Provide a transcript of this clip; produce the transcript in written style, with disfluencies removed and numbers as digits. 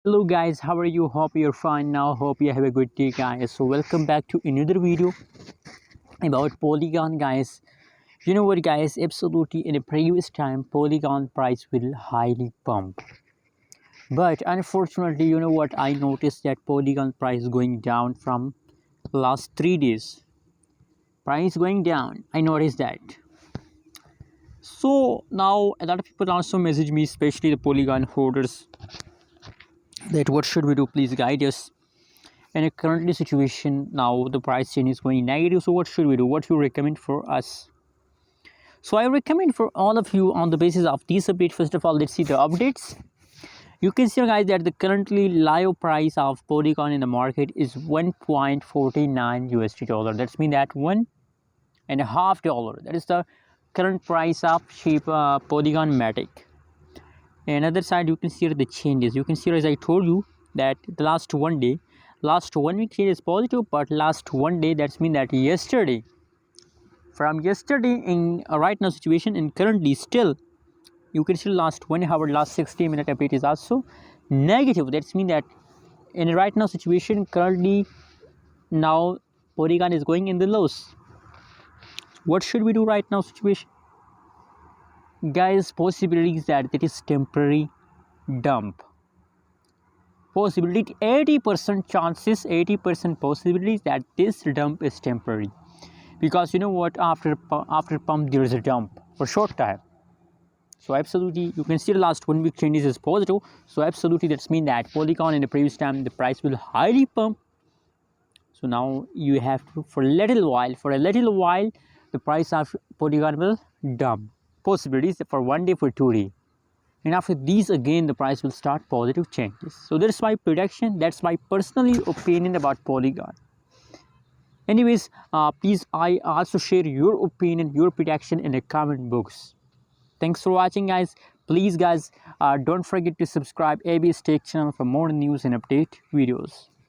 Hello guys, how are you? Hope you're fine now. Hope you have a good day guys. So welcome back to another video about Polygon guys. You know what guys, absolutely in the previous time Polygon price will highly pump. But unfortunately, you know what, I noticed that Polygon price going down from last 3 days. Price going down. I noticed that. So now a lot of people also message me, especially the Polygon holders, that what should we do? Please guide us. In a currently situation now the price change is going negative, so what should we do? What you recommend for us? So I recommend for all of you on the basis of this update. First of all, let's see the updates. You can see guys that the currently live price of Polygon in the market is 1.49 USD dollar. That's mean that $1.5. That is the current price of cheap Polygon Matic. Another side, you can see the changes. You can see, as I told you, that the last 1 week change is positive, but last 1 day, that's mean that yesterday, from yesterday in right now situation, and currently still you can see last 1 hour, last 60-minute update is also negative. That's mean that in right now situation, currently now Polygon is going in the lows. What should we do right now situation guys? Possibilities that it is temporary dump. Possibility 80% chances, 80% possibilities that this dump is temporary, because you know what, after pump there is a dump for short time. So absolutely you can see the last 1 week changes is positive, so absolutely that's mean that Polygon in the previous time the price will highly pump. So now you have to, for a little while the price of Polygon will dump. Possibilities for 1 day, for 2 days, and after these again the price will start positive changes. So that's my prediction, that's my personal opinion about Polygon. Anyways, please I also share your opinion, your prediction in the comment box. Thanks for watching guys. Please guys, don't forget to subscribe ABS Tech channel for more news and update videos.